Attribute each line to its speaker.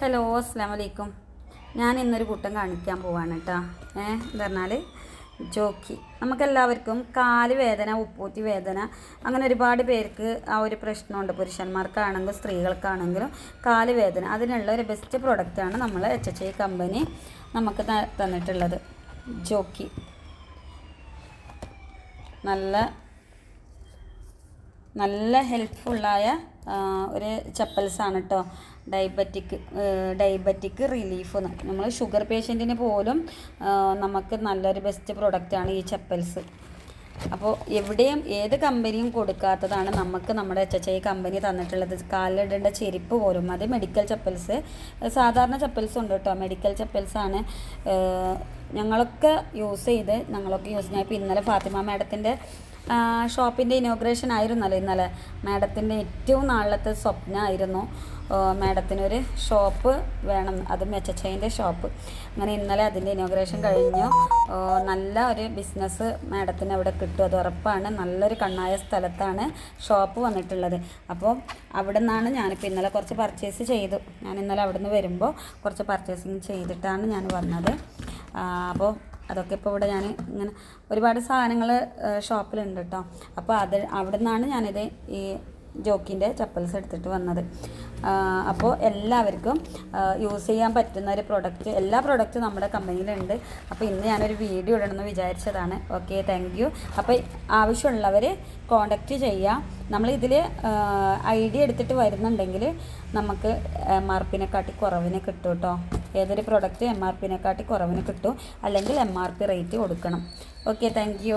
Speaker 1: Hello അസ്സലാമു അലൈക്കും. ഞാൻ ഇന്നൊരു കൂട്ടം കാണിക്കാൻ പോവാണ് കേട്ടോ. എന്താ പറഞ്ഞാൽ ജോക്കി. നമുക്കെല്ലാവർക്കും കാല് വേദന, ഉപ്പൂറ്റി വേദന, അങ്ങനെ ഒരുപാട് പേർക്ക് ആ ഒരു പ്രശ്നമുണ്ട്. പുരുഷന്മാർക്കാണെങ്കിലും സ്ത്രീകൾക്കാണെങ്കിലും കാല് വേദന, അതിനുള്ള ഒരു ബെസ്റ്റ് പ്രൊഡക്റ്റാണ് നമ്മൾ HHI കമ്പനി നമുക്ക് തന്നിട്ടുള്ളത്. ജോക്കി നല്ല ഹെൽപ്ഫുള്ളായ ഒരു ചപ്പൽസാണ് കേട്ടോ. ഡയബറ്റിക് റിലീഫ് നമ്മൾ ഷുഗർ പേഷ്യൻറ്റിന് പോലും നമുക്ക് നല്ലൊരു ബെസ്റ്റ് പ്രൊഡക്റ്റാണ് ഈ ചപ്പൽസ്. അപ്പോൾ എവിടെയും ഏത് കമ്പനിയും കൊടുക്കാത്തതാണ് നമുക്ക് നമ്മുടെ HHI കമ്പനി തന്നിട്ടുള്ളത്. കാലിലിടേണ്ട ചെരുപ്പ് പോലും, അത് മെഡിക്കൽ ചപ്പൽസ്, സാധാരണ ചപ്പൽസ് ഉണ്ട് കേട്ടോ. മെഡിക്കൽ ചപ്പൽസാണ് ഞങ്ങളൊക്കെ യൂസ് ഞാൻ ഇപ്പോൾ ഇന്നലെ ഫാത്തിമ മാഡത്തിൻ്റെ ഷോപ്പിൻ്റെ ഇനോഗ്രേഷൻ ആയിരുന്നല്ലോ ഇന്നലെ. മാഡത്തിൻ്റെ ഏറ്റവും നാളത്തെ സ്വപ്നമായിരുന്നു മാഡത്തിനൊരു ഷോപ്പ് വേണം, അതും HHIൻ്റെ ഷോപ്പ്. അങ്ങനെ ഇന്നലെ അതിൻ്റെ ഇനോഗ്രേഷൻ കഴിഞ്ഞു. നല്ല ഒരു ബിസിനസ് മാഡത്തിന് അവിടെ കിട്ടും, അത് ഉറപ്പാണ്. നല്ലൊരു കണ്ണായ സ്ഥലത്താണ് ഷോപ്പ് വന്നിട്ടുള്ളത്. അപ്പോൾ അവിടെ നിന്നാണ് ഞാനിപ്പോൾ ഇന്നലെ കുറച്ച് പർച്ചേസ് ചെയ്തു. ഞാൻ ഇന്നലെ അവിടെ നിന്ന് വരുമ്പോൾ കുറച്ച് പർച്ചേസിങ് ചെയ്തിട്ടാണ് ഞാൻ വന്നത്. അപ്പോൾ അതൊക്കെ ഇപ്പോൾ ഇവിടെ ഞാൻ ഇങ്ങനെ ഒരുപാട് സാധനങ്ങൾ ഷോപ്പിലുണ്ട് കേട്ടോ. അപ്പോൾ അവിടെ നിന്നാണ് ഞാനിത് ഈ ജോക്കിൻ്റെ ചപ്പൽസ് എടുത്തിട്ട് വന്നത്. അപ്പോൾ എല്ലാവർക്കും യൂസ് ചെയ്യാൻ പറ്റുന്ന ഒരു പ്രൊഡക്റ്റ്, എല്ലാ പ്രൊഡക്റ്റും നമ്മുടെ കമ്പനിയിലുണ്ട്. അപ്പോൾ ഇന്ന് ഞാനൊരു വീഡിയോ ഇടണമെന്ന് വിചാരിച്ചതാണ്. Okay, thank you. അപ്പോൾ ആവശ്യമുള്ളവർ കോണ്ടാക്റ്റ് ചെയ്യാം. നമ്മളിതിൽ ഐഡിയ എടുത്തിട്ട് വരുന്നുണ്ടെങ്കിൽ നമുക്ക് MRPനെക്കാട്ടി കുറവിന് കിട്ടും കേട്ടോ. ഏതൊരു പ്രൊഡക്റ്റ് MRPനെക്കാട്ടി കുറവിന് കിട്ടും, അല്ലെങ്കിൽ MRP റേറ്റ് കൊടുക്കണം. Okay, thank U.